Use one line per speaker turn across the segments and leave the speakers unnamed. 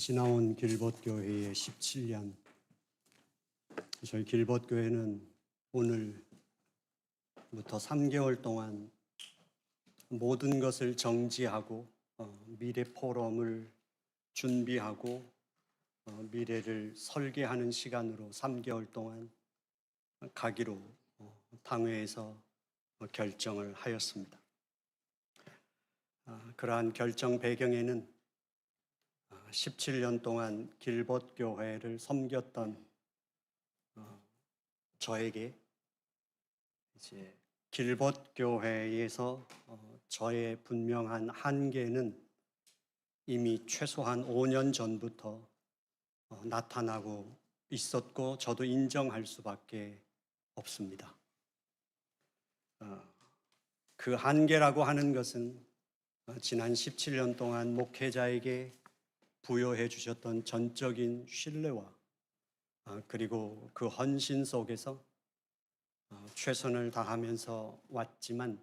지나온 길벗교회의 17년, 저희 길벗교회는 오늘부터 3개월 동안 모든 것을 정지하고 미래 포럼을 준비하고 미래를 설계하는 시간으로 3개월 동안 가기로 당회에서 결정을 하였습니다. 그러한 결정 배경에는 17년 동안 길벗교회를 섬겼던 저에게 이제 길벗교회에서 저의 분명한 한계는 이미 최소한 5년 전부터 나타나고 있었고 저도 인정할 수밖에 없습니다. 그 한계라고 하는 것은 지난 17년 동안 목회자에게 부여해 주셨던 전적인 신뢰와 그리고 그 헌신 속에서 최선을 다하면서 왔지만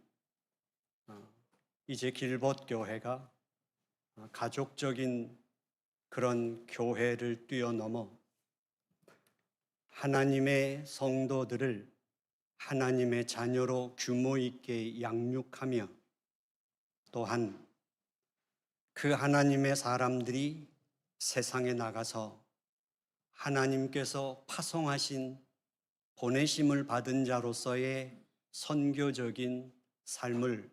이제 길벗교회가 가족적인 그런 교회를 뛰어넘어 하나님의 성도들을 하나님의 자녀로 규모 있게 양육하며 또한 그 하나님의 사람들이 세상에 나가서 하나님께서 파송하신 보내심을 받은 자로서의 선교적인 삶을,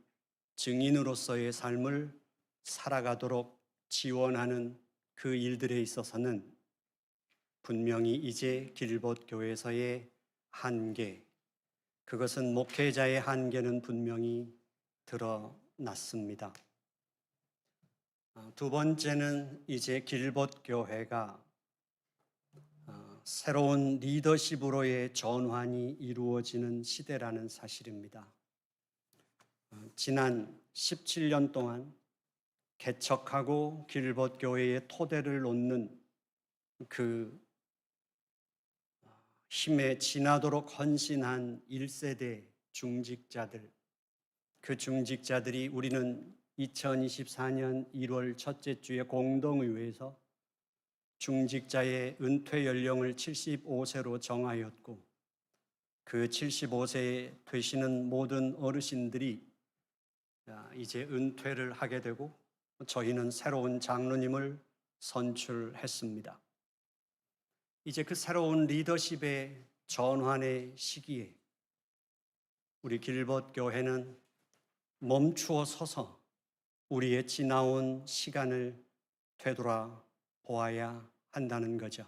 증인으로서의 삶을 살아가도록 지원하는 그 일들에 있어서는 분명히 이제 길벗교회에서의 한계, 그것은 목회자의 한계는 분명히 드러났습니다. 두 번째는 이제 길벗교회가 새로운 리더십으로의 전환이 이루어지는 시대라는 사실입니다. 지난 17년 동안 개척하고 길벗교회의 토대를 놓는 그 힘에 지나도록 헌신한 1세대 중직자들, 그 중직자들이 우리는 2024년 1월 첫째 주에 공동의회에서 중직자의 은퇴 연령을 75세로 정하였고 그 75세 되시는 모든 어르신들이 이제 은퇴를 하게 되고 저희는 새로운 장로님을 선출했습니다. 이제 그 새로운 리더십의 전환의 시기에 우리 길벗교회는 멈추어 서서 우리의 지나온 시간을 되돌아보아야 한다는 거죠.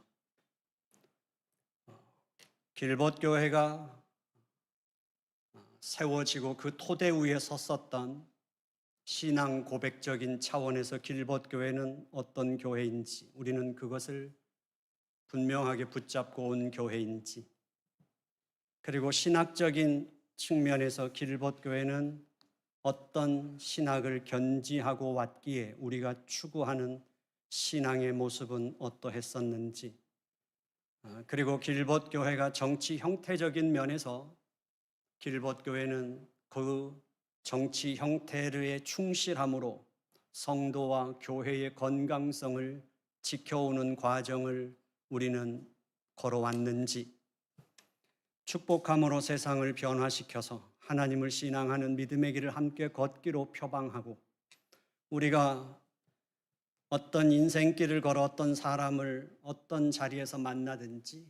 길벗교회가 세워지고 그 토대 위에 섰었던 신앙 고백적인 차원에서 길벗교회는 어떤 교회인지, 우리는 그것을 분명하게 붙잡고 온 교회인지, 그리고 신학적인 측면에서 길벗교회는 어떤 신학을 견지하고 왔기에 우리가 추구하는 신앙의 모습은 어떠했었는지, 그리고 길벗교회가 정치 형태적인 면에서 길벗교회는 그 정치 형태에 충실함으로 성도와 교회의 건강성을 지켜오는 과정을 우리는 걸어왔는지, 축복함으로 세상을 변화시켜서 하나님을 신앙하는 믿음의 길을 함께 걷기로 표방하고 우리가 어떤 인생길을 걸어 어떤 사람을 어떤 자리에서 만나든지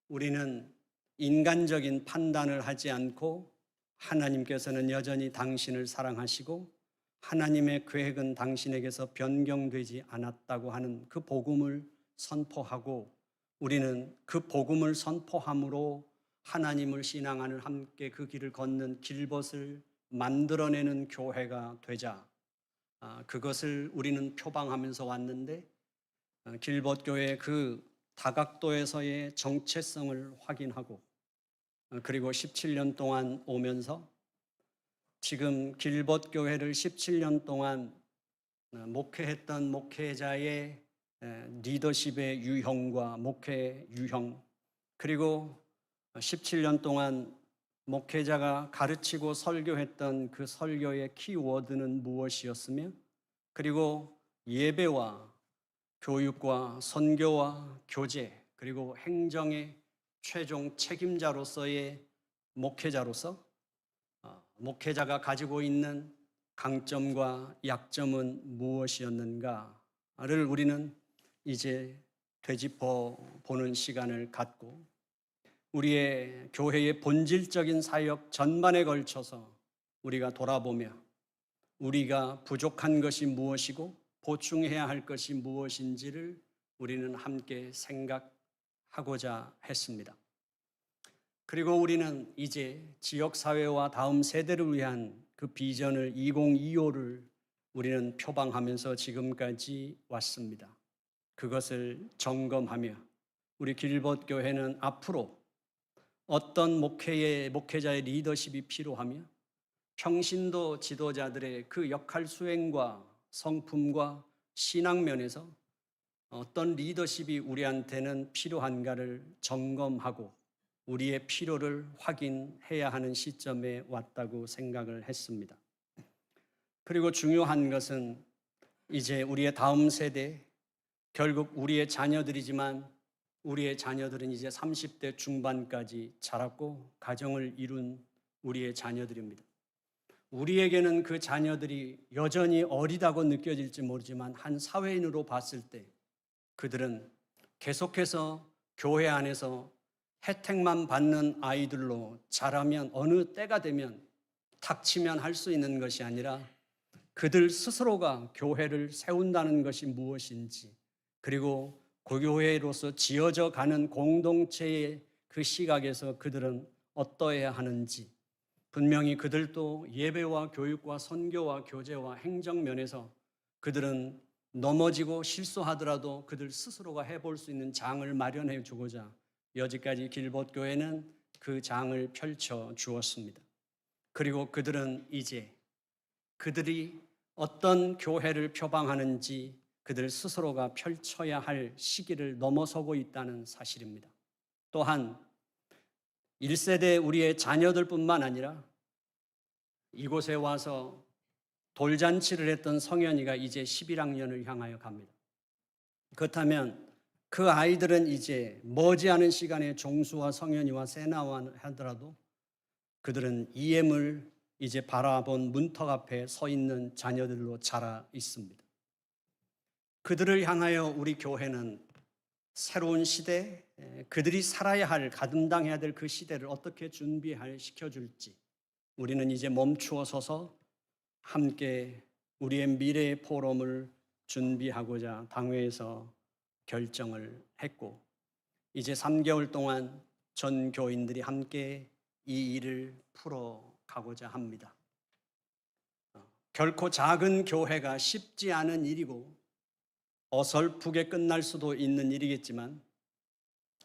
우리는 인간적인 판단을 하지 않고 하나님께서는 여전히 당신을 사랑하시고 하나님의 계획은 당신에게서 변경되지 않았다고 하는 그 복음을 선포하고 우리는 그 복음을 선포함으로 하나님을 신앙하는 함께 그 길을 걷는 길벗을 만들어내는 교회가 되자 그것을 우리는 표방하면서 왔는데 길벗교회의 그 다각도에서의 정체성을 확인하고 그리고 17년 동안 오면서 지금 길벗교회를 17년 동안 목회했던 목회자의 리더십의 유형과 목회 유형, 그리고 17년 동안 목회자가 가르치고 설교했던 그 설교의 키워드는 무엇이었으며, 그리고 예배와 교육과 선교와 교제 그리고 행정의 최종 책임자로서의 목회자로서 목회자가 가지고 있는 강점과 약점은 무엇이었는가를 우리는 이제 되짚어 보는 시간을 갖고 우리의 교회의 본질적인 사역 전반에 걸쳐서 우리가 돌아보며 우리가 부족한 것이 무엇이고 보충해야 할 것이 무엇인지를 우리는 함께 생각하고자 했습니다. 그리고 우리는 이제 지역사회와 다음 세대를 위한 그 비전을 2025를 우리는 표방하면서 지금까지 왔습니다. 그것을 점검하며 우리 길벗교회는 앞으로 어떤 목회자의 리더십이 필요하며 평신도 지도자들의 그 역할 수행과 성품과 신앙면에서 어떤 리더십이 우리한테는 필요한가를 점검하고 우리의 필요를 확인해야 하는 시점에 왔다고 생각을 했습니다. 그리고 중요한 것은 이제 우리의 다음 세대, 결국 우리의 자녀들이지만 우리의 자녀들은 이제 30대 중반까지 자랐고 가정을 이룬 우리의 자녀들입니다. 우리에게는 그 자녀들이 여전히 어리다고 느껴질지 모르지만 한 사회인으로 봤을 때 그들은 계속해서 교회 안에서 혜택만 받는 아이들로 자라면 어느 때가 되면 닥치면 할 수 있는 것이 아니라 그들 스스로가 교회를 세운다는 것이 무엇인지 그리고 그 교회로서 지어져 가는 공동체의 그 시각에서 그들은 어떠해야 하는지 분명히 그들도 예배와 교육과 선교와 교제와 행정면에서 그들은 넘어지고 실수하더라도 그들 스스로가 해볼 수 있는 장을 마련해 주고자 여지까지 길벗교회는 그 장을 펼쳐 주었습니다. 그리고 그들은 이제 그들이 어떤 교회를 표방하는지 그들 스스로가 펼쳐야 할 시기를 넘어서고 있다는 사실입니다. 또한 1세대 우리의 자녀들뿐만 아니라 이곳에 와서 돌잔치를 했던 성현이가 이제 11학년을 향하여 갑니다. 그렇다면 그 아이들은 이제 머지않은 시간에 종수와 성현이와 세나와 하더라도 그들은 EM을 이제 바라본 문턱 앞에 서 있는 자녀들로 자라 있습니다. 그들을 향하여 우리 교회는 새로운 시대, 그들이 살아야 할, 감당해야 될 그 시대를 어떻게 시켜줄지 우리는 이제 멈추어 서서 함께 우리의 미래의 포럼을 준비하고자 당회에서 결정을 했고 이제 3개월 동안 전 교인들이 함께 이 일을 풀어가고자 합니다. 결코 작은 교회가 쉽지 않은 일이고 어설프게 끝날 수도 있는 일이겠지만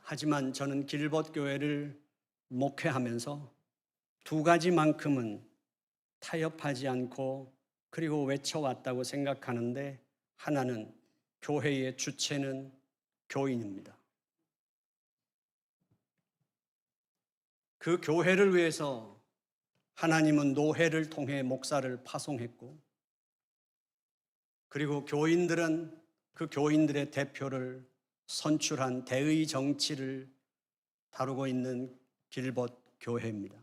하지만 저는 길벗교회를 목회하면서 두 가지만큼은 타협하지 않고 그리고 외쳐왔다고 생각하는데 하나는 교회의 주체는 교인입니다. 그 교회를 위해서 하나님은 노회를 통해 목사를 파송했고 그리고 교인들은 그 교인들의 대표를 선출한 대의 정치를 다루고 있는 길벗 교회입니다.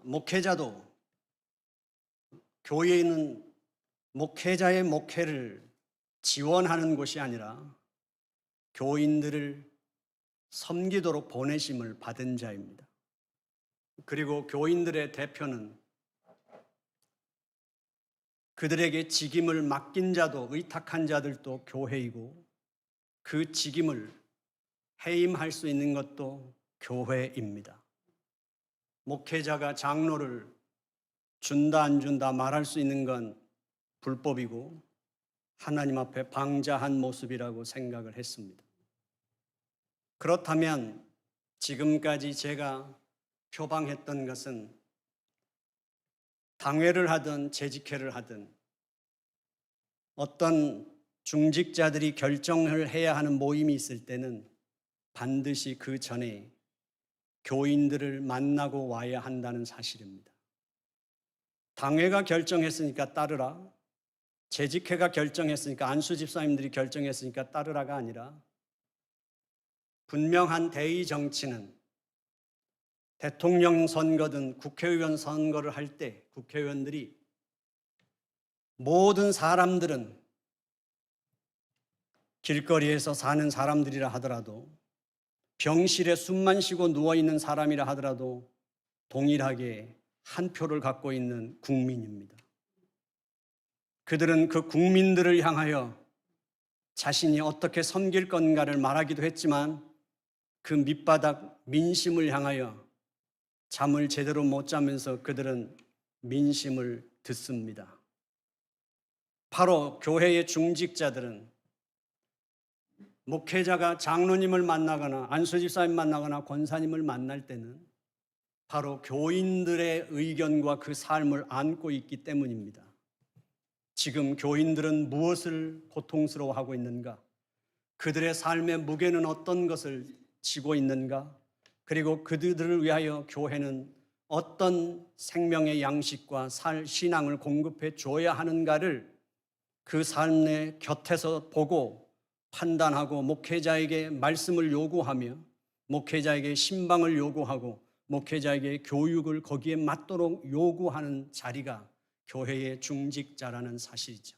목회자도 교회는 목회자의 목회를 지원하는 곳이 아니라 교인들을 섬기도록 보내심을 받은 자입니다. 그리고 교인들의 대표는 그들에게 직임을 맡긴 자도 의탁한 자들도 교회이고 그 직임을 해임할 수 있는 것도 교회입니다. 목회자가 장로를 준다 안 준다 말할 수 있는 건 불법이고 하나님 앞에 방자한 모습이라고 생각을 했습니다. 그렇다면 지금까지 제가 표방했던 것은 당회를 하든 재직회를 하든 어떤 중직자들이 결정을 해야 하는 모임이 있을 때는 반드시 그 전에 교인들을 만나고 와야 한다는 사실입니다. 당회가 결정했으니까 따르라. 재직회가 결정했으니까, 안수 집사님들이 결정했으니까 따르라가 아니라 분명한 대의 정치는 대통령 선거든 국회의원 선거를 할 때 국회의원들이 모든 사람들은 길거리에서 사는 사람들이라 하더라도 병실에 숨만 쉬고 누워있는 사람이라 하더라도 동일하게 한 표를 갖고 있는 국민입니다. 그들은 그 국민들을 향하여 자신이 어떻게 섬길 건가를 말하기도 했지만 그 밑바닥 민심을 향하여 잠을 제대로 못 자면서 그들은 민심을 듣습니다. 바로 교회의 중직자들은 목회자가 장로님을 만나거나 안수집사님 만나거나 권사님을 만날 때는 바로 교인들의 의견과 그 삶을 안고 있기 때문입니다. 지금 교인들은 무엇을 고통스러워하고 있는가? 그들의 삶의 무게는 어떤 것을 지고 있는가? 그리고 그들을 위하여 교회는 어떤 생명의 양식과 신앙을 공급해 줘야 하는가를 그 삶의 곁에서 보고 판단하고 목회자에게 말씀을 요구하며 목회자에게 신방을 요구하고 목회자에게 교육을 거기에 맞도록 요구하는 자리가 교회의 중직자라는 사실이죠.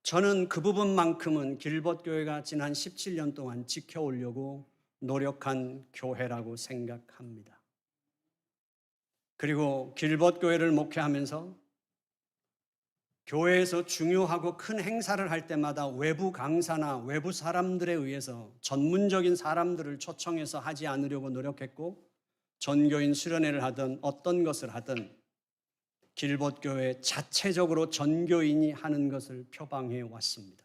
저는 그 부분만큼은 길벗교회가 지난 17년 동안 지켜오려고 노력한 교회라고 생각합니다. 그리고 길벗교회를 목회하면서 교회에서 중요하고 큰 행사를 할 때마다 외부 강사나 외부 사람들에 의해서 전문적인 사람들을 초청해서 하지 않으려고 노력했고, 전교인 수련회를 하든 어떤 것을 하든 길벗교회 자체적으로 전교인이 하는 것을 표방해 왔습니다.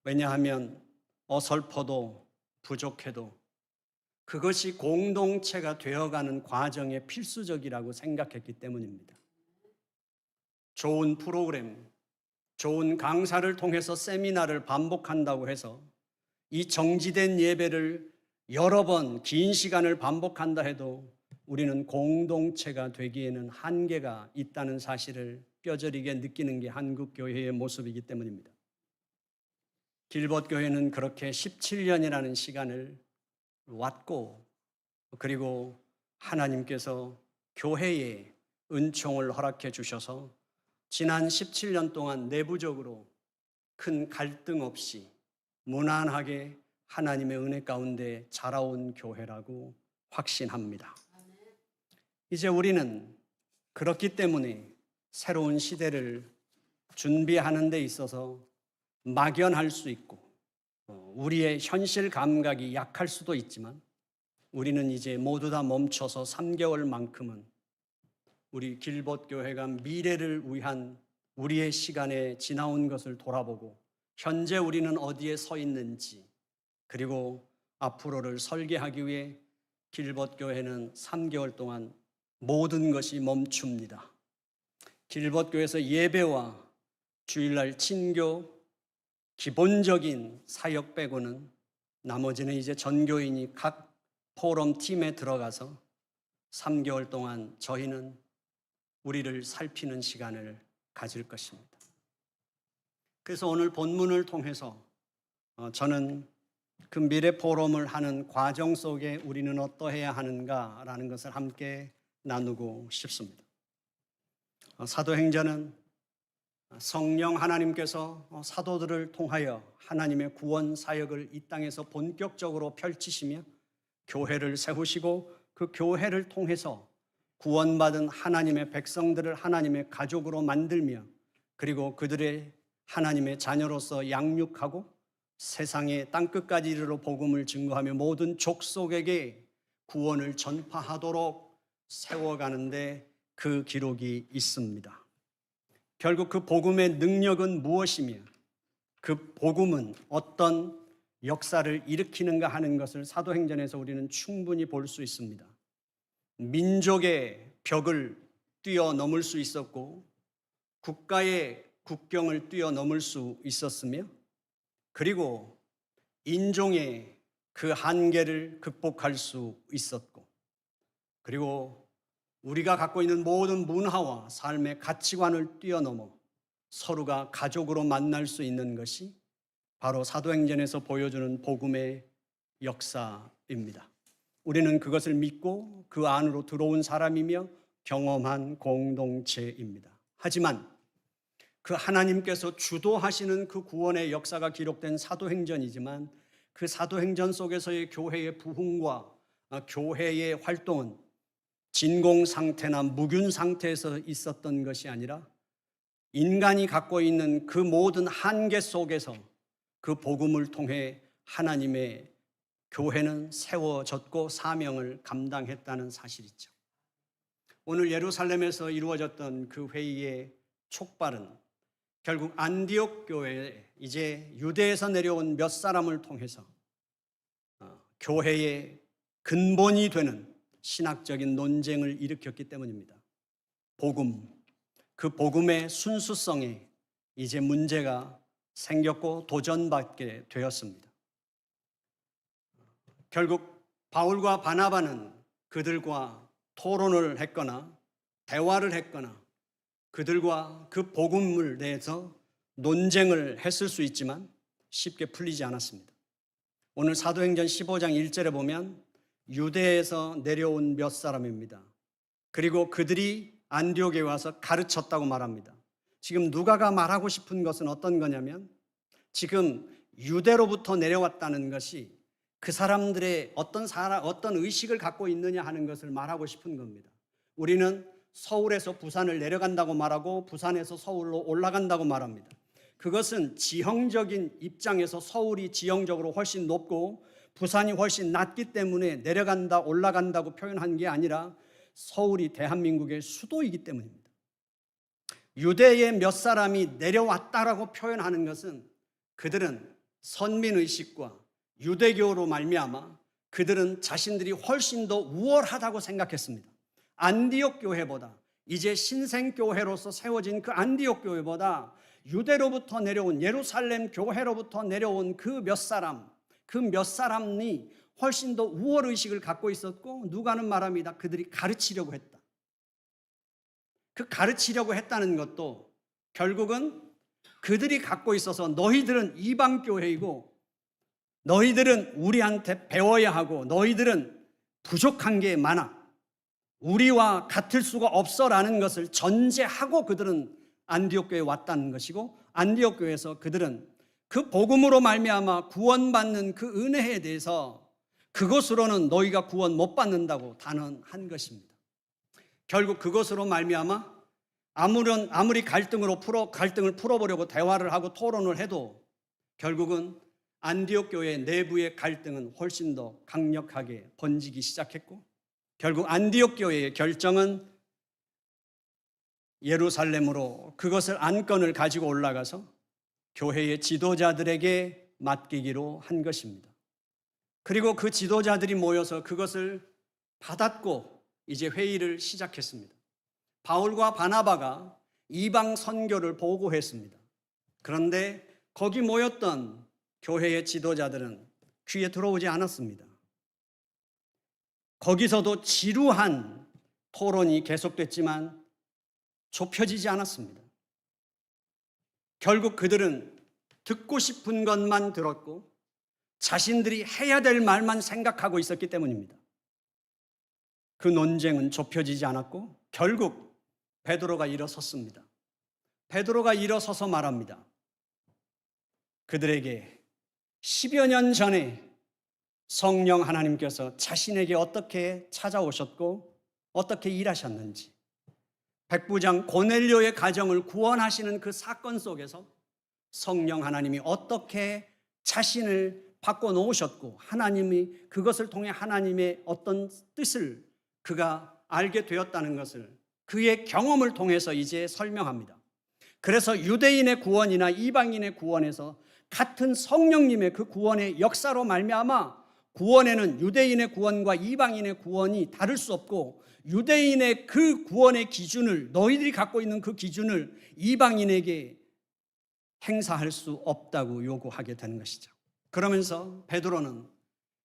왜냐하면 어설퍼도 부족해도 그것이 공동체가 되어가는 과정에 필수적이라고 생각했기 때문입니다. 좋은 프로그램, 좋은 강사를 통해서 세미나를 반복한다고 해서 이 정지된 예배를 여러 번 긴 시간을 반복한다 해도 우리는 공동체가 되기에는 한계가 있다는 사실을 뼈저리게 느끼는 게 한국교회의 모습이기 때문입니다. 길벗교회는 그렇게 17년이라는 시간을 왔고, 그리고 하나님께서 교회에 은총을 허락해 주셔서 지난 17년 동안 내부적으로 큰 갈등 없이 무난하게 하나님의 은혜 가운데 자라온 교회라고 확신합니다. 이제 우리는 그렇기 때문에 새로운 시대를 준비하는 데 있어서 막연할 수 있고 우리의 현실 감각이 약할 수도 있지만 우리는 이제 모두 다 멈춰서 3개월만큼은 우리 길벗교회가 미래를 위한 우리의 시간에 지나온 것을 돌아보고 현재 우리는 어디에 서 있는지, 그리고 앞으로를 설계하기 위해 길벗교회는 3개월 동안 모든 것이 멈춥니다. 길벗교회에서 예배와 주일날 친교, 기본적인 사역 빼고는 나머지는 이제 전교인이 각 포럼 팀에 들어가서 3개월 동안 저희는 우리를 살피는 시간을 가질 것입니다. 그래서 오늘 본문을 통해서 저는 그 미래 포럼을 하는 과정 속에 우리는 어떠해야 하는가라는 것을 함께 나누고 싶습니다. 사도행전은 성령 하나님께서 사도들을 통하여 하나님의 구원 사역을 이 땅에서 본격적으로 펼치시며 교회를 세우시고 그 교회를 통해서 구원받은 하나님의 백성들을 하나님의 가족으로 만들며 그리고 그들의 하나님의 자녀로서 양육하고 세상의 땅끝까지 이르러 복음을 증거하며 모든 족속에게 구원을 전파하도록 세워가는데 그 기록이 있습니다. 결국 그 복음의 능력은 무엇이며 그 복음은 어떤 역사를 일으키는가 하는 것을 사도행전에서 우리는 충분히 볼 수 있습니다. 민족의 벽을 뛰어넘을 수 있었고 국가의 국경을 뛰어넘을 수 있었으며 그리고 인종의 그 한계를 극복할 수 있었고 그리고 우리가 갖고 있는 모든 문화와 삶의 가치관을 뛰어넘어 서로가 가족으로 만날 수 있는 것이 바로 사도행전에서 보여주는 복음의 역사입니다. 우리는 그것을 믿고 그 안으로 들어온 사람이며 경험한 공동체입니다. 하지만 그 하나님께서 주도하시는 그 구원의 역사가 기록된 사도행전이지만 그 사도행전 속에서의 교회의 부흥과 교회의 활동은 진공 상태나 무균 상태에서 있었던 것이 아니라 인간이 갖고 있는 그 모든 한계 속에서 그 복음을 통해 하나님의 교회는 세워졌고 사명을 감당했다는 사실이죠. 오늘 예루살렘에서 이루어졌던 그 회의의 촉발은 결국 안디옥 교회에 이제 유대에서 내려온 몇 사람을 통해서 교회의 근본이 되는 신학적인 논쟁을 일으켰기 때문입니다. 복음, 그 복음의 순수성에 이제 문제가 생겼고 도전받게 되었습니다. 결국 바울과 바나바는 그들과 토론을 했거나 대화를 했거나 그들과 그 복음을 대해서 논쟁을 했을 수 있지만 쉽게 풀리지 않았습니다. 오늘 사도행전 15장 1절에 보면 유대에서 내려온 몇 사람입니다. 그리고 그들이 안디옥에 와서 가르쳤다고 말합니다. 지금 누가가 말하고 싶은 것은 어떤 거냐면 지금 유대로부터 내려왔다는 것이 그 사람들의 어떤 의식을 갖고 있느냐 하는 것을 말하고 싶은 겁니다. 우리는 서울에서 부산을 내려간다고 말하고 부산에서 서울로 올라간다고 말합니다. 그것은 지형적인 입장에서 서울이 지형적으로 훨씬 높고 부산이 훨씬 낮기 때문에 내려간다, 올라간다고 표현한 게 아니라 서울이 대한민국의 수도이기 때문입니다. 유대의 몇 사람이 내려왔다라고 표현하는 것은 그들은 선민의식과 유대교로 말미암아 그들은 자신들이 훨씬 더 우월하다고 생각했습니다. 안디옥 교회보다 이제 신생교회로서 세워진 그 안디옥 교회보다 유대로부터 내려온 예루살렘 교회로부터 내려온 그 몇 사람이 훨씬 더 우월의식을 갖고 있었고 누가는 말합니다. 그들이 가르치려고 했다. 그 가르치려고 했다는 것도 결국은 그들이 갖고 있어서 너희들은 이방교회이고 너희들은 우리한테 배워야 하고 너희들은 부족한 게 많아. 우리와 같을 수가 없어라는 것을 전제하고 그들은 안디옥 교회에 왔다는 것이고 안디옥 교회에서 그들은 그 복음으로 말미암아 구원받는 그 은혜에 대해서 그것으로는 너희가 구원 못 받는다고 단언한 것입니다. 결국 그것으로 말미암아 아무리 갈등을 풀어보려고 대화를 하고 토론을 해도 결국은 안디옥 교회 내부의 갈등은 훨씬 더 강력하게 번지기 시작했고 결국 안디옥 교회의 결정은 예루살렘으로 그것을 안건을 가지고 올라가서 교회의 지도자들에게 맡기기로 한 것입니다. 그리고 그 지도자들이 모여서 그것을 받았고 이제 회의를 시작했습니다. 바울과 바나바가 이방 선교를 보고했습니다. 그런데 거기 모였던 교회의 지도자들은 귀에 들어오지 않았습니다. 거기서도 지루한 토론이 계속됐지만 좁혀지지 않았습니다. 결국 그들은 듣고 싶은 것만 들었고 자신들이 해야 될 말만 생각하고 있었기 때문입니다. 그 논쟁은 좁혀지지 않았고 결국 베드로가 일어섰습니다. 베드로가 일어서서 말합니다. 그들에게 10여 년 전에 성령 하나님께서 자신에게 어떻게 찾아오셨고 어떻게 일하셨는지 백부장 고넬료의 가정을 구원하시는 그 사건 속에서 성령 하나님이 어떻게 자신을 바꿔놓으셨고 하나님이 그것을 통해 하나님의 어떤 뜻을 그가 알게 되었다는 것을 그의 경험을 통해서 이제 설명합니다. 그래서 유대인의 구원이나 이방인의 구원에서 같은 성령님의 그 구원의 역사로 말미암아 구원에는 유대인의 구원과 이방인의 구원이 다를 수 없고 유대인의 그 구원의 기준을 너희들이 갖고 있는 그 기준을 이방인에게 행사할 수 없다고 요구하게 되는 것이죠. 그러면서 베드로는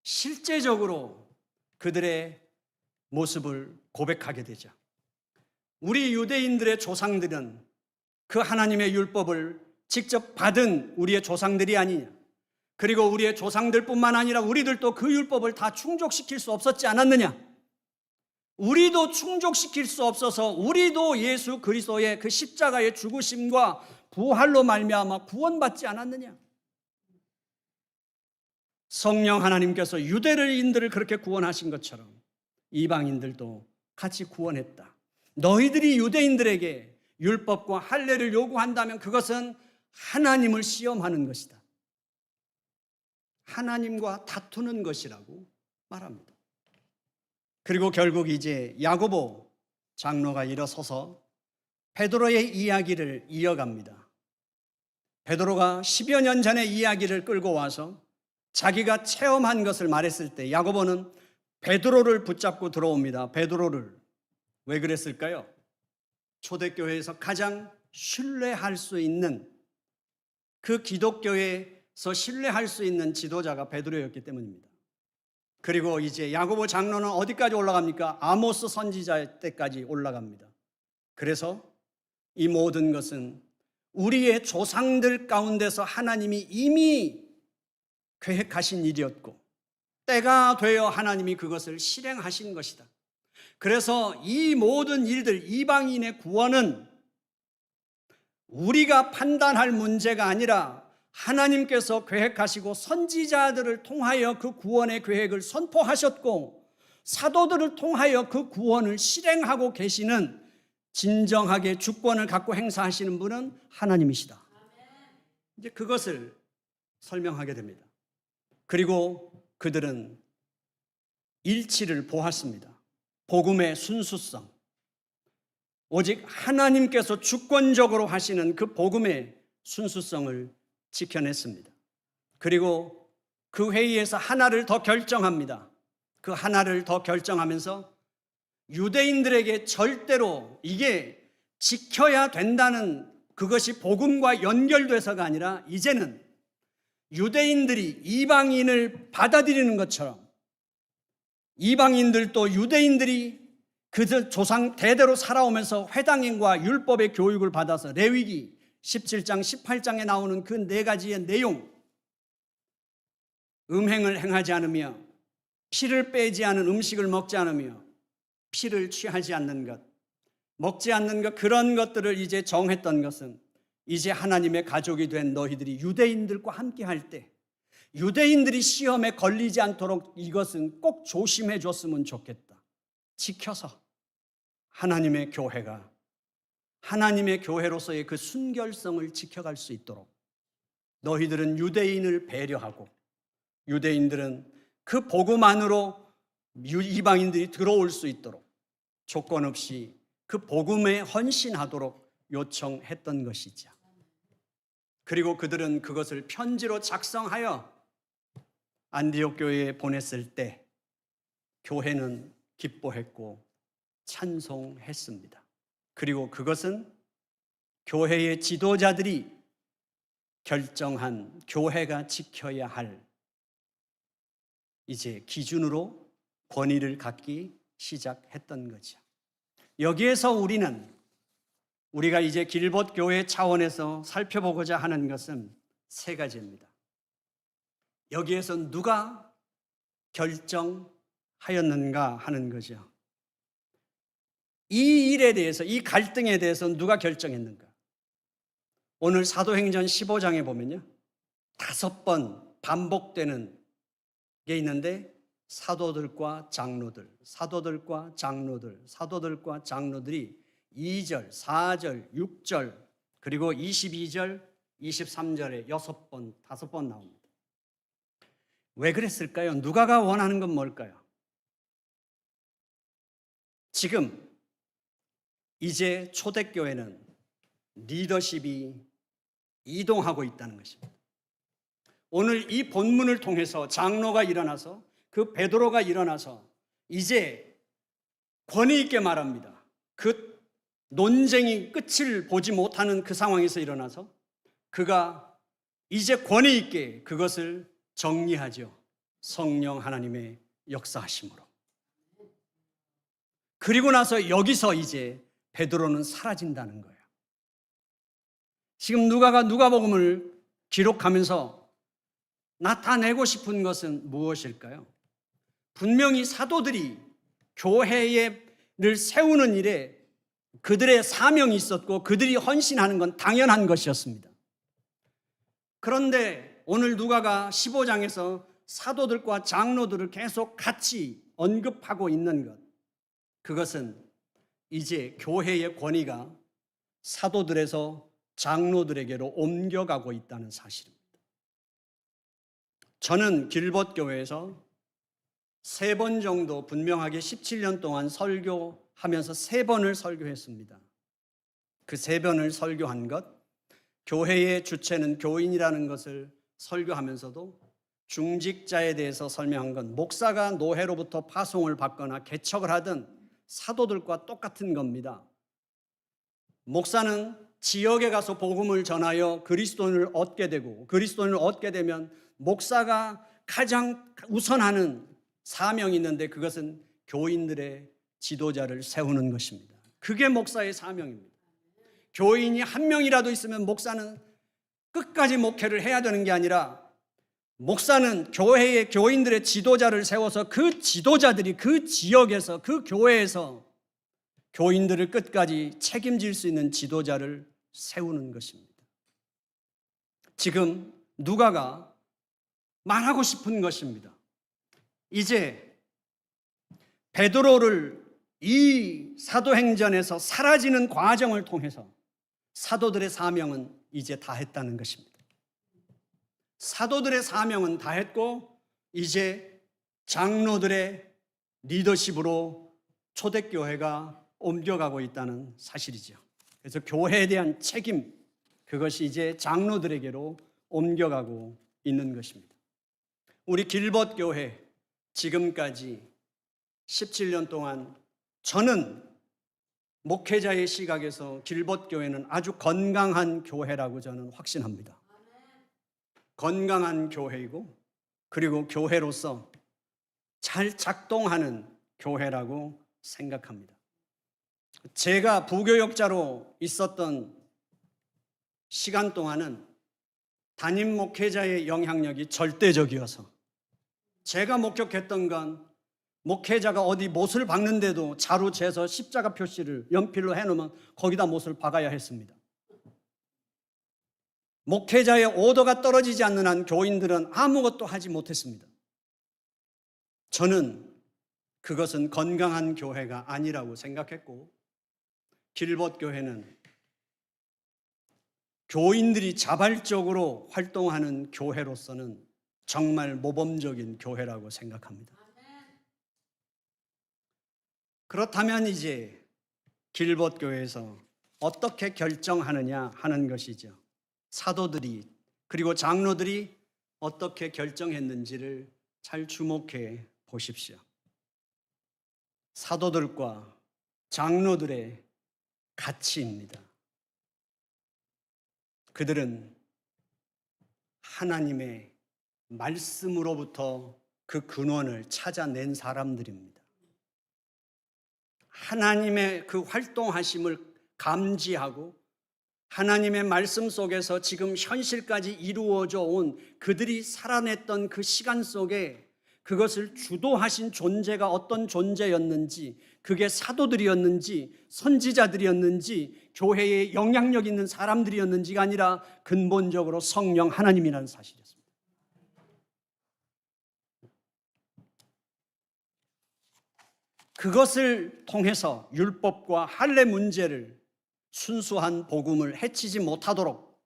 실제적으로 그들의 모습을 고백하게 되죠. 우리 유대인들의 조상들은 그 하나님의 율법을 직접 받은 우리의 조상들이 아니냐. 그리고 우리의 조상들뿐만 아니라 우리들도 그 율법을 다 충족시킬 수 없었지 않았느냐. 우리도 충족시킬 수 없어서 우리도 예수 그리스도의 그 십자가의 죽으심과 부활로 말미암아 구원받지 않았느냐. 성령 하나님께서 유대인들을 그렇게 구원하신 것처럼 이방인들도 같이 구원했다. 너희들이 유대인들에게 율법과 할례를 요구한다면 그것은 하나님을 시험하는 것이다. 하나님과 다투는 것이라고 말합니다. 그리고 결국 이제 야고보 장로가 일어서서 베드로의 이야기를 이어갑니다. 베드로가 10여 년 전의 이야기를 끌고 와서 자기가 체험한 것을 말했을 때 야고보는 베드로를 붙잡고 들어옵니다. 베드로를. 왜 그랬을까요? 초대교회에서 가장 신뢰할 수 있는, 그 기독교에서 신뢰할 수 있는 지도자가 베드로였기 때문입니다. 그리고 이제 야고보 장로는 어디까지 올라갑니까? 아모스 선지자 때까지 올라갑니다. 그래서 이 모든 것은 우리의 조상들 가운데서 하나님이 이미 계획하신 일이었고 때가 되어 하나님이 그것을 실행하신 것이다. 그래서 이 모든 일들, 이방인의 구원은 우리가 판단할 문제가 아니라 하나님께서 계획하시고 선지자들을 통하여 그 구원의 계획을 선포하셨고 사도들을 통하여 그 구원을 실행하고 계시는, 진정하게 주권을 갖고 행사하시는 분은 하나님이시다. 이제 그것을 설명하게 됩니다. 그리고 그들은 일치를 보았습니다. 복음의 순수성, 오직 하나님께서 주권적으로 하시는 그 복음의 순수성을 지켜냈습니다. 그리고 그 회의에서 하나를 더 결정합니다. 그 하나를 더 결정하면서 유대인들에게 절대로 이게 지켜야 된다는 그것이 복음과 연결돼서가 아니라 이제는 유대인들이 이방인을 받아들이는 것처럼 이방인들도 유대인들이 그들 조상 대대로 살아오면서 회당행과 율법의 교육을 받아서 레위기 17장 18장에 나오는 그 네 가지의 내용, 음행을 행하지 않으며 피를 빼지 않은 음식을 먹지 않으며 피를 취하지 않는 것, 먹지 않는 것, 그런 것들을 이제 정했던 것은 이제 하나님의 가족이 된 너희들이 유대인들과 함께 할 때 유대인들이 시험에 걸리지 않도록 이것은 꼭 조심해 줬으면 좋겠다. 지켜서 하나님의 교회가 하나님의 교회로서의 그 순결성을 지켜갈 수 있도록 너희들은 유대인을 배려하고 유대인들은 그 복음 안으로 이방인들이 들어올 수 있도록 조건 없이 그 복음에 헌신하도록 요청했던 것이죠. 그리고 그들은 그것을 편지로 작성하여 안디옥 교회에 보냈을 때 교회는 기뻐했고 찬송했습니다. 그리고 그것은 교회의 지도자들이 결정한 교회가 지켜야 할 이제 기준으로 권위를 갖기 시작했던 거죠. 여기에서 우리가 이제 길봇 교회 차원에서 살펴보고자 하는 것은 세 가지입니다. 여기에서 누가 결정하였는가 하는 거죠. 이 일에 대해서, 이 갈등에 대해서 누가 결정했는가? 오늘 사도행전 15장에 보면요, 5번 반복되는 게 있는데 사도들과 장로들, 사도들과 장로들, 사도들과 장로들이 2절, 4절, 6절, 그리고 22절, 23절에 6번, 5번 나옵니다. 왜 그랬을까요? 누가가 원하는 건 뭘까요? 지금 이제 초대교회는 리더십이 이동하고 있다는 것입니다. 오늘 이 본문을 통해서 장로가 일어나서 그 베드로가 일어나서 이제 권위 있게 말합니다. 그 논쟁이 끝을 보지 못하는 그 상황에서 일어나서 그가 이제 권위 있게 그것을 정리하죠. 성령 하나님의 역사하심으로. 그리고 나서 여기서 이제 베드로는 사라진다는 거예요. 지금 누가가 누가복음을 기록하면서 나타내고 싶은 것은 무엇일까요? 분명히 사도들이 교회를 세우는 일에 그들의 사명이 있었고 그들이 헌신하는 건 당연한 것이었습니다. 그런데 오늘 누가가 15장에서 사도들과 장로들을 계속 같이 언급하고 있는 것, 그것은 이제 교회의 권위가 사도들에서 장로들에게로 옮겨가고 있다는 사실입니다. 저는 길벗교회에서 3번 정도 분명하게 17년 동안 설교하면서 3번을 설교했습니다. 그 3번을 설교한 것, 교회의 주체는 교인이라는 것을 설교하면서도 중직자에 대해서 설명한 건 목사가 노회로부터 파송을 받거나 개척을 하든 사도들과 똑같은 겁니다. 목사는 지역에 가서 복음을 전하여 그리스도인을 얻게 되고 그리스도인을 얻게 되면 목사가 가장 우선하는 사명이 있는데 그것은 교인들의 지도자를 세우는 것입니다. 그게 목사의 사명입니다. 교인이 한 명이라도 있으면 목사는 끝까지 목회를 해야 되는 게 아니라 목사는 교회의 교인들의 지도자를 세워서 그 지도자들이 그 지역에서 그 교회에서 교인들을 끝까지 책임질 수 있는 지도자를 세우는 것입니다. 지금 누가가 말하고 싶은 것입니다. 이제 베드로를 이 사도행전에서 사라지는 과정을 통해서 사도들의 사명은 이제 다 했다는 것입니다. 사도들의 사명은 다 했고 이제 장로들의 리더십으로 초대교회가 옮겨가고 있다는 사실이죠. 그래서 교회에 대한 책임, 그것이 이제 장로들에게로 옮겨가고 있는 것입니다. 우리 길벗교회 지금까지 17년 동안 저는 목회자의 시각에서 길벗교회는 아주 건강한 교회라고 저는 확신합니다. 건강한 교회이고 그리고 교회로서 잘 작동하는 교회라고 생각합니다. 제가 부교역자로 있었던 시간 동안은 담임 목회자의 영향력이 절대적이어서 제가 목격했던 건 목회자가 어디 못을 박는데도 자루 재서 십자가 표시를 연필로 해놓으면 거기다 못을 박아야 했습니다. 목회자의 오더가 떨어지지 않는 한 교인들은 아무것도 하지 못했습니다. 저는 그것은 건강한 교회가 아니라고 생각했고 길벗교회는 교인들이 자발적으로 활동하는 교회로서는 정말 모범적인 교회라고 생각합니다. 그렇다면 이제 길벗교회에서 어떻게 결정하느냐 하는 것이죠. 사도들이 그리고 장로들이 어떻게 결정했는지를 잘 주목해 보십시오. 사도들과 장로들의 가치입니다. 그들은 하나님의 말씀으로부터 그 근원을 찾아낸 사람들입니다. 하나님의 그 활동하심을 감지하고 하나님의 말씀 속에서 지금 현실까지 이루어져 온 그들이 살아냈던 그 시간 속에 그것을 주도하신 존재가 어떤 존재였는지, 그게 사도들이었는지 선지자들이었는지 교회에 영향력 있는 사람들이었는지가 아니라 근본적으로 성령 하나님이라는 사실이었습니다. 그것을 통해서 율법과 할례 문제를 순수한 복음을 해치지 못하도록,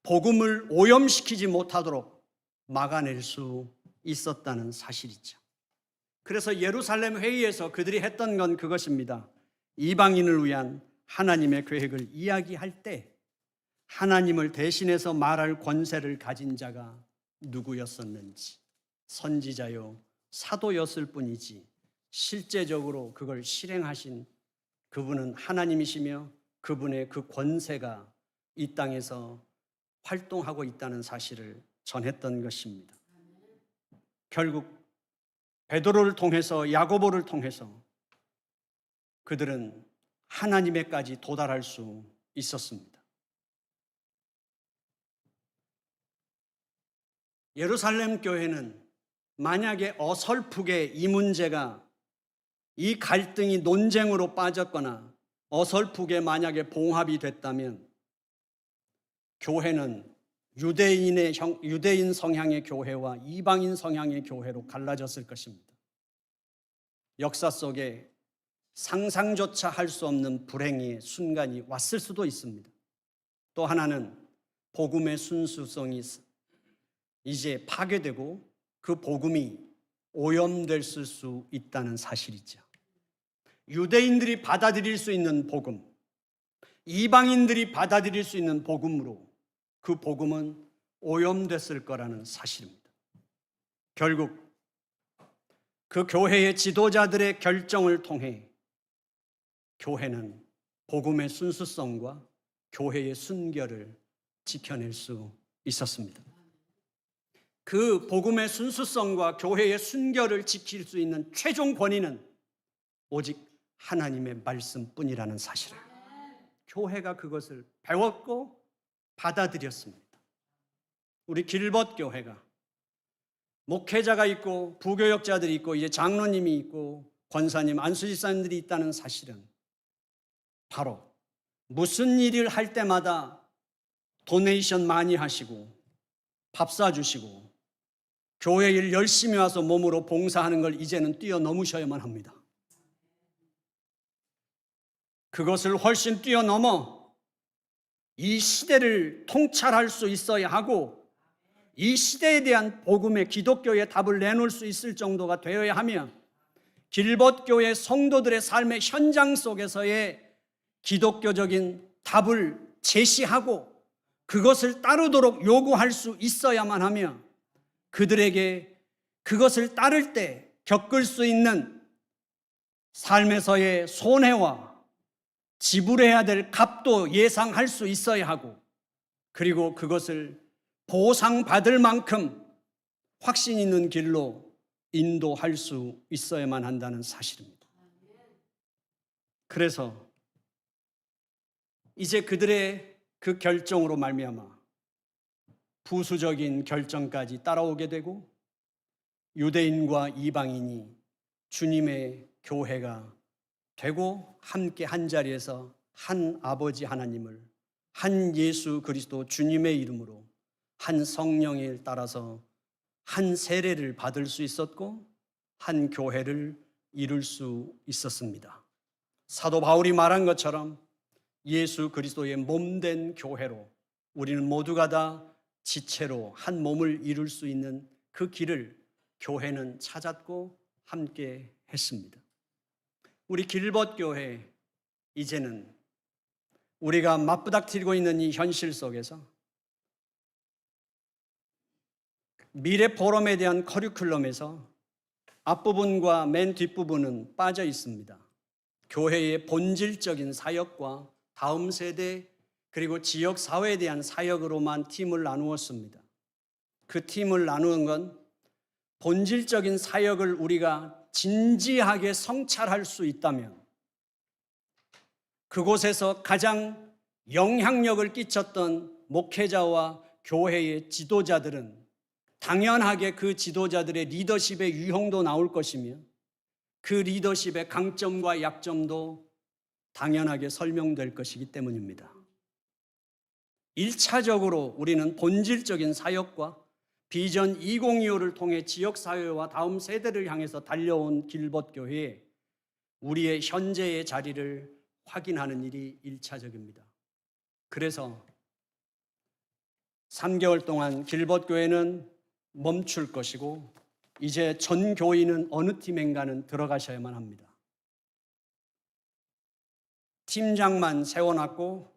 복음을 오염시키지 못하도록 막아낼 수 있었다는 사실이죠. 그래서 예루살렘 회의에서 그들이 했던 건 그것입니다. 이방인을 위한 하나님의 계획을 이야기할 때 하나님을 대신해서 말할 권세를 가진 자가 누구였었는지, 선지자요 사도였을 뿐이지 실제적으로 그걸 실행하신 그분은 하나님이시며 그분의 그 권세가 이 땅에서 활동하고 있다는 사실을 전했던 것입니다. 결국 베드로를 통해서 야고보를 통해서 그들은 하나님에까지 도달할 수 있었습니다. 예루살렘 교회는 만약에 어설프게 이 문제가, 이 갈등이 논쟁으로 빠졌거나 어설프게 만약에 봉합이 됐다면 교회는 유대인 성향의 교회와 이방인 성향의 교회로 갈라졌을 것입니다. 역사 속에 상상조차 할 수 없는 불행의 순간이 왔을 수도 있습니다. 또 하나는 복음의 순수성이 이제 파괴되고 그 복음이 오염됐을 수 있다는 사실이죠. 유대인들이 받아들일 수 있는 복음, 이방인들이 받아들일 수 있는 복음으로 그 복음은 오염됐을 거라는 사실입니다. 결국 그 교회의 지도자들의 결정을 통해 교회는 복음의 순수성과 교회의 순결을 지켜낼 수 있었습니다. 그 복음의 순수성과 교회의 순결을 지킬 수 있는 최종 권위는 오직 하나님의 말씀뿐이라는 사실을 교회가 그것을 배웠고 받아들였습니다. 우리 길벗 교회가 목회자가 있고 부교역자들이 있고 이제 장로님이 있고 권사님, 안수집사님들이 있다는 사실은 바로 무슨 일을 할 때마다 도네이션 많이 하시고 밥 사주시고 교회 일 열심히 와서 몸으로 봉사하는 걸 이제는 뛰어넘으셔야만 합니다. 그것을 훨씬 뛰어넘어 이 시대를 통찰할 수 있어야 하고 이 시대에 대한 복음의 기독교의 답을 내놓을 수 있을 정도가 되어야 하며 길벗교회 성도들의 삶의 현장 속에서의 기독교적인 답을 제시하고 그것을 따르도록 요구할 수 있어야만 하며 그들에게 그것을 따를 때 겪을 수 있는 삶에서의 손해와 지불해야 될 값도 예상할 수 있어야 하고 그리고 그것을 보상받을 만큼 확신 있는 길로 인도할 수 있어야만 한다는 사실입니다. 그래서 이제 그들의 그 결정으로 말미암아 부수적인 결정까지 따라오게 되고 유대인과 이방인이 주님의 교회가 되고 함께 한자리에서 한 아버지 하나님을 한 예수 그리스도 주님의 이름으로 한 성령에 따라서 한 세례를 받을 수 있었고 한 교회를 이룰 수 있었습니다. 사도 바울이 말한 것처럼 예수 그리스도의 몸된 교회로 우리는 모두가 다 지체로 한 몸을 이룰 수 있는 그 길을 교회는 찾았고 함께 했습니다. 우리 길벗교회 이제는 우리가 맞부닥뜨리고 있는 이 현실 속에서 미래 포럼에 대한 커리큘럼에서 앞부분과 맨 뒷부분은 빠져 있습니다. 교회의 본질적인 사역과 다음 세대 그리고 지역 사회에 대한 사역으로만 팀을 나누었습니다. 그 팀을 나누는 건 본질적인 사역을 우리가 진지하게 성찰할 수 있다면 그곳에서 가장 영향력을 끼쳤던 목회자와 교회의 지도자들은 당연하게 그 지도자들의 리더십의 유형도 나올 것이며 그 리더십의 강점과 약점도 당연하게 설명될 것이기 때문입니다. 1차적으로 우리는 본질적인 사역과 비전 2025를 통해 지역사회와 다음 세대를 향해서 달려온 길벗교회에 우리의 현재의 자리를 확인하는 일이 1차적입니다. 그래서 3개월 동안 길벗교회는 멈출 것이고 이제 전 교인은 어느 팀인가는 들어가셔야만 합니다. 팀장만 세워놨고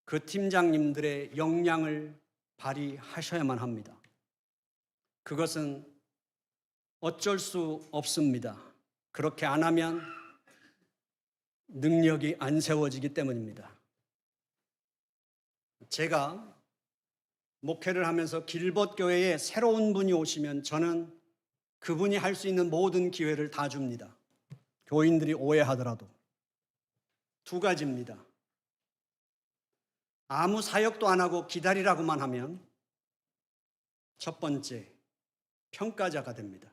그 팀장님들의 역량을 발휘하셔야만 합니다. 그것은 어쩔 수 없습니다. 그렇게 안 하면 능력이 안 세워지기 때문입니다. 제가 목회를 하면서 길벗교회에 새로운 분이 오시면 저는 그분이 할 수 있는 모든 기회를 다 줍니다. 교인들이 오해하더라도. 2가지입니다. 아무 사역도 안 하고 기다리라고만 하면 첫 번째, 평가자가 됩니다.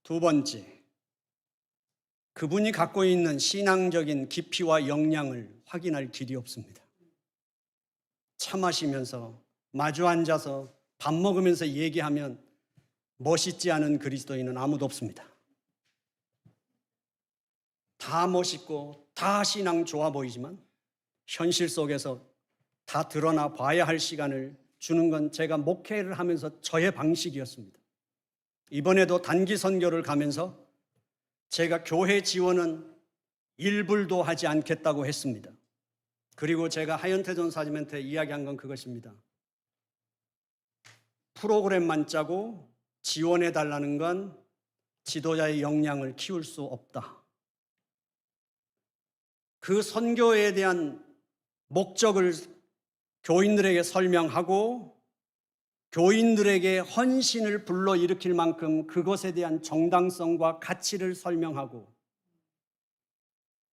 두 번째, 그분이 갖고 있는 신앙적인 깊이와 역량을 확인할 길이 없습니다. 차 마시면서 마주 앉아서 밥 먹으면서 얘기하면 멋있지 않은 그리스도인은 아무도 없습니다. 다 멋있고 다 신앙 좋아 보이지만 현실 속에서 다 드러나 봐야 할 시간을 주는 건 제가 목회를 하면서 저의 방식이었습니다. 이번에도 단기 선교를 가면서 제가 교회 지원은 일불도 하지 않겠다고 했습니다. 그리고 제가 하연태 전사님한테 이야기한 건 그것입니다. 프로그램만 짜고 지원해달라는 건 지도자의 역량을 키울 수 없다. 그 선교에 대한 목적을 교인들에게 설명하고 교인들에게 헌신을 불러일으킬 만큼 그것에 대한 정당성과 가치를 설명하고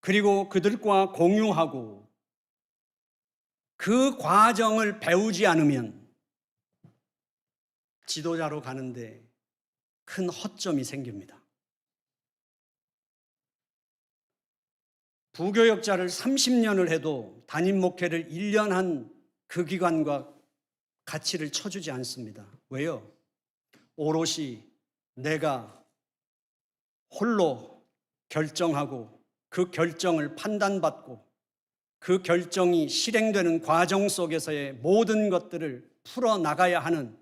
그리고 그들과 공유하고 그 과정을 배우지 않으면 지도자로 가는데 큰 허점이 생깁니다. 부교역자를 30년을 해도 담임 목회를 1년 한 그 기간과 가치를 쳐주지 않습니다. 왜요? 오롯이 내가 홀로 결정하고 그 결정을 판단받고 그 결정이 실행되는 과정 속에서의 모든 것들을 풀어나가야 하는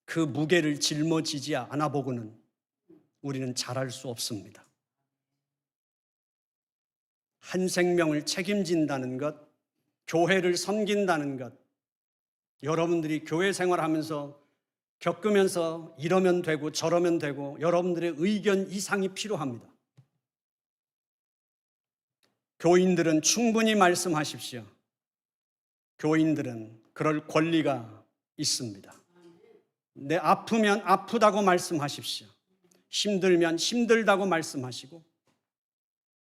그 무게를 짊어지지 않아 보고는 우리는 잘할 수 없습니다. 한 생명을 책임진다는 것, 교회를 섬긴다는 것, 여러분들이 교회 생활하면서 겪으면서 이러면 되고 저러면 되고 여러분들의 의견 이상이 필요합니다. 교인들은 충분히 말씀하십시오. 교인들은 그럴 권리가 있습니다. 내 아프면 아프다고 말씀하십시오. 힘들면 힘들다고 말씀하시고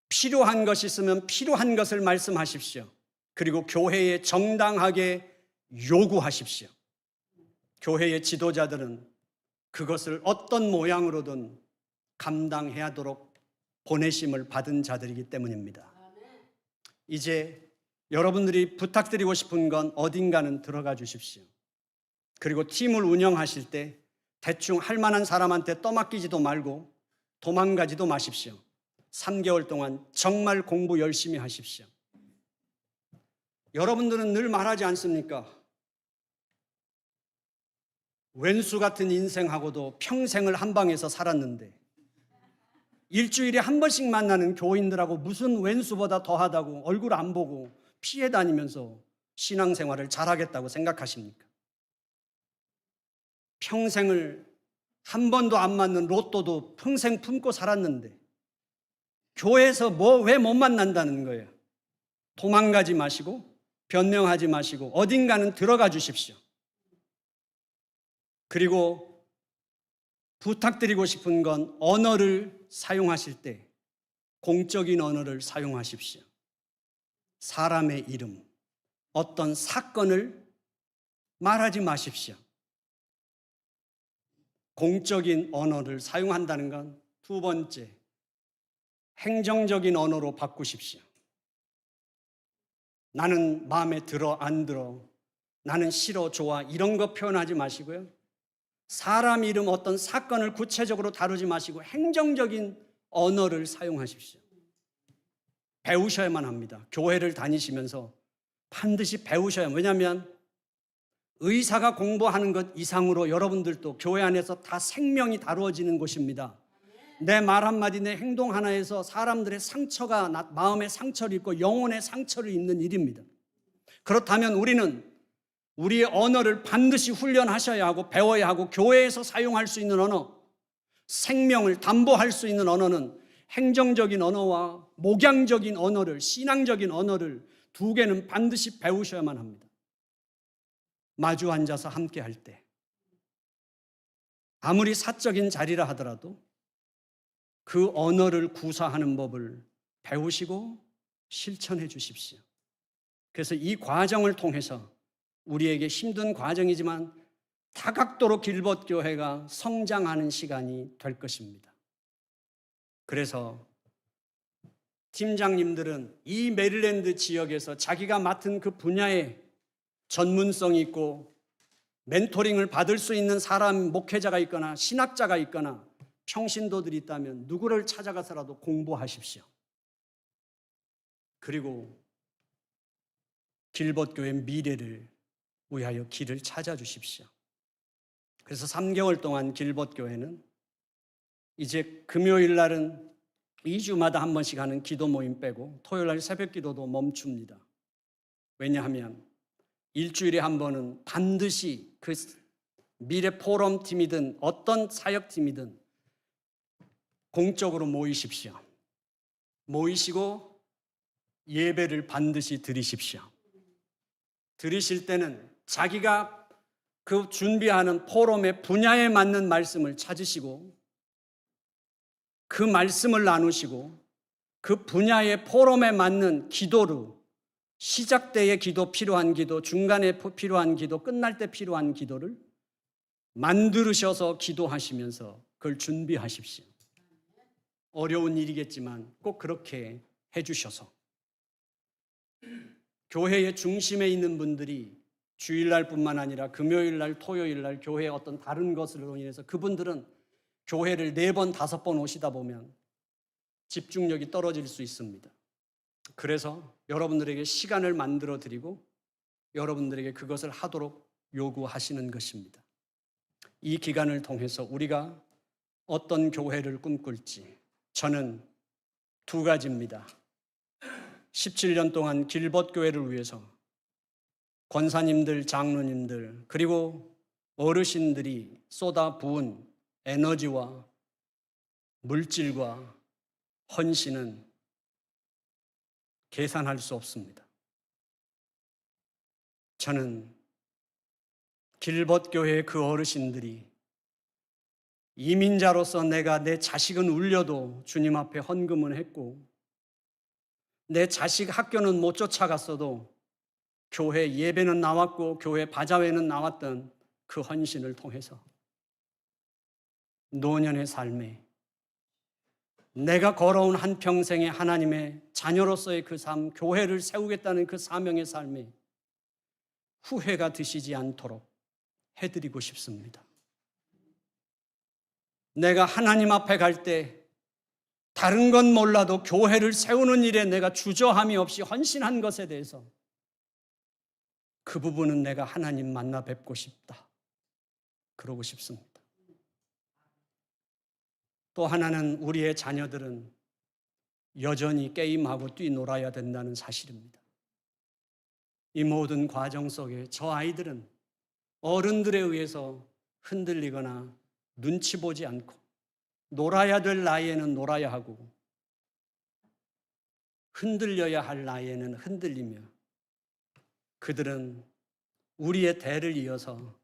필요한 것이 있으면 필요한 것을 말씀하십시오. 그리고 교회에 정당하게 요구하십시오. 교회의 지도자들은 그것을 어떤 모양으로든 감당해야 하도록 보내심을 받은 자들이기 때문입니다. 이제 여러분들이 부탁드리고 싶은 건 어딘가는 들어가 주십시오. 그리고 팀을 운영하실 때 대충 할 만한 사람한테 떠맡기지도 말고 도망가지도 마십시오. 3개월 동안 정말 공부 열심히 하십시오. 여러분들은 늘 말하지 않습니까? 왼수 같은 인생하고도 평생을 한 방에서 살았는데 일주일에 한 번씩 만나는 교인들하고 무슨 왼수보다 더하다고 얼굴 안 보고 피해 다니면서 신앙생활을 잘하겠다고 생각하십니까? 평생을 한 번도 안 맞는 로또도 평생 품고 살았는데 교회에서 왜 못 만난다는 거예요? 도망가지 마시고 변명하지 마시고 어딘가는 들어가 주십시오. 그리고 부탁드리고 싶은 건 언어를 사용하실 때 공적인 언어를 사용하십시오. 사람의 이름, 어떤 사건을 말하지 마십시오. 공적인 언어를 사용한다는 건 두 번째, 행정적인 언어로 바꾸십시오. 나는 마음에 들어 안 들어, 나는 싫어 좋아 이런 거 표현하지 마시고요. 사람 이름 어떤 사건을 구체적으로 다루지 마시고 행정적인 언어를 사용하십시오. 배우셔야만 합니다. 교회를 다니시면서 반드시 배우셔야 합니다. 왜냐하면 의사가 공부하는 것 이상으로 여러분들도 교회 안에서 다 생명이 다루어지는 곳입니다. 내 말 한마디, 내 행동 하나에서 사람들의 상처가 마음의 상처를 입고 영혼의 상처를 입는 일입니다. 그렇다면 우리는 우리의 언어를 반드시 훈련하셔야 하고 배워야 하고 교회에서 사용할 수 있는 언어, 생명을 담보할 수 있는 언어는 행정적인 언어와 목양적인 언어를, 신앙적인 언어를 두 개는 반드시 배우셔야만 합니다. 마주 앉아서 함께 할 때 아무리 사적인 자리라 하더라도 그 언어를 구사하는 법을 배우시고 실천해 주십시오. 그래서 이 과정을 통해서 우리에게 힘든 과정이지만 다각도로 길벗교회가 성장하는 시간이 될 것입니다. 그래서 팀장님들은 이 메릴랜드 지역에서 자기가 맡은 그 분야에 전문성이 있고 멘토링을 받을 수 있는 사람, 목회자가 있거나 신학자가 있거나 평신도들이 있다면 누구를 찾아가서라도 공부하십시오. 그리고 길벗교회 미래를 위하여 길을 찾아주십시오. 그래서 3개월 동안 길벗교회는 이제 금요일 날은 2주마다 한 번씩 하는 기도 모임 빼고 토요일 날 새벽 기도도 멈춥니다. 왜냐하면 일주일에 한 번은 반드시 그 미래 포럼 팀이든 어떤 사역팀이든 공적으로 모이십시오. 모이시고 예배를 반드시 드리십시오. 드리실 때는 자기가 그 준비하는 포럼의 분야에 맞는 말씀을 찾으시고 그 말씀을 나누시고 그 분야의 포럼에 맞는 기도로 시작 때에 기도 필요한 기도, 중간에 필요한 기도, 끝날 때 필요한 기도를 만들으셔서 기도하시면서 그걸 준비하십시오. 어려운 일이겠지만 꼭 그렇게 해주셔서 교회의 중심에 있는 분들이 주일날뿐만 아니라 금요일날, 토요일날 교회의 어떤 다른 것으로 인해서 그분들은 교회를 4번, 5번 오시다 보면 집중력이 떨어질 수 있습니다. 그래서 여러분들에게 시간을 만들어 드리고 여러분들에게 그것을 하도록 요구하시는 것입니다. 이 기간을 통해서 우리가 어떤 교회를 꿈꿀지 저는 2가지입니다. 17년 동안 길벗교회를 위해서 권사님들, 장로님들 그리고 어르신들이 쏟아부은 에너지와 물질과 헌신은 계산할 수 없습니다. 저는 길벗교회의 그 어르신들이 이민자로서 내가 내 자식은 울려도 주님 앞에 헌금은 했고 내 자식 학교는 못 쫓아갔어도 교회 예배는 나왔고 교회 바자회는 나왔던 그 헌신을 통해서 노년의 삶에 내가 걸어온 한평생의 하나님의 자녀로서의 그 삶, 교회를 세우겠다는 그 사명의 삶에 후회가 드시지 않도록 해드리고 싶습니다. 내가 하나님 앞에 갈 때 다른 건 몰라도 교회를 세우는 일에 내가 주저함이 없이 헌신한 것에 대해서 그 부분은 내가 하나님 만나 뵙고 싶다. 그러고 싶습니다. 또 하나는 우리의 자녀들은 여전히 게임하고 뛰놀아야 된다는 사실입니다. 이 모든 과정 속에 저 아이들은 어른들에 의해서 흔들리거나 눈치 보지 않고 놀아야 될 나이에는 놀아야 하고 흔들려야 할 나이에는 흔들리며 그들은 우리의 대를 이어서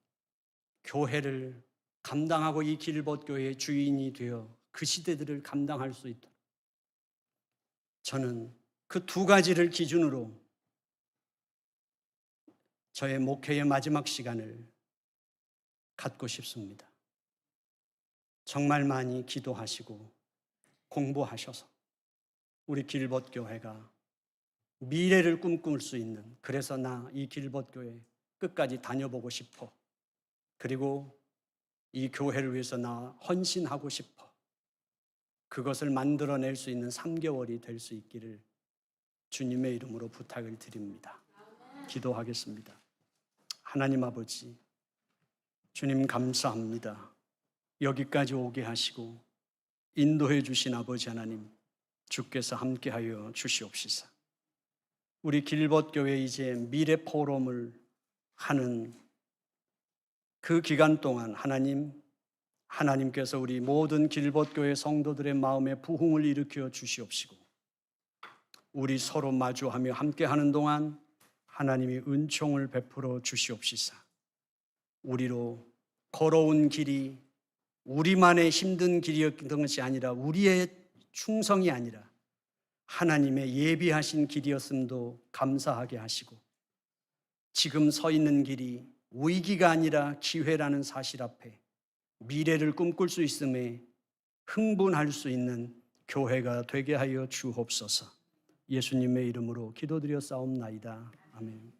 교회를 감당하고 이 길벗교회의 주인이 되어 그 시대들을 감당할 수 있도록 저는 그 2가지를 기준으로 저의 목회의 마지막 시간을 갖고 싶습니다. 정말 많이 기도하시고 공부하셔서 우리 길벗교회가 미래를 꿈꿀 수 있는, 그래서 나 이 길벗교회 끝까지 다녀보고 싶어, 그리고 이 교회를 위해서 나 헌신하고 싶어, 그것을 만들어낼 수 있는 3개월이 될 수 있기를 주님의 이름으로 부탁을 드립니다. 기도하겠습니다. 하나님 아버지, 주님 감사합니다. 여기까지 오게 하시고 인도해 주신 아버지 하나님, 주께서 함께하여 주시옵시사. 우리 길벗교회 이제 미래 포럼을 하는 그 기간 동안 하나님께서 우리 모든 길벗교회 성도들의 마음에 부흥을 일으켜 주시옵시고 우리 서로 마주하며 함께하는 동안 하나님이 은총을 베풀어 주시옵시사. 우리로 걸어온 길이 우리만의 힘든 길이었던 것이 아니라 우리의 충성이 아니라 하나님의 예비하신 길이었음도 감사하게 하시고 지금 서 있는 길이 위기가 아니라 기회라는 사실 앞에 미래를 꿈꿀 수 있음에 흥분할 수 있는 교회가 되게 하여 주옵소서. 예수님의 이름으로 기도드려 싸움나이다. 아멘.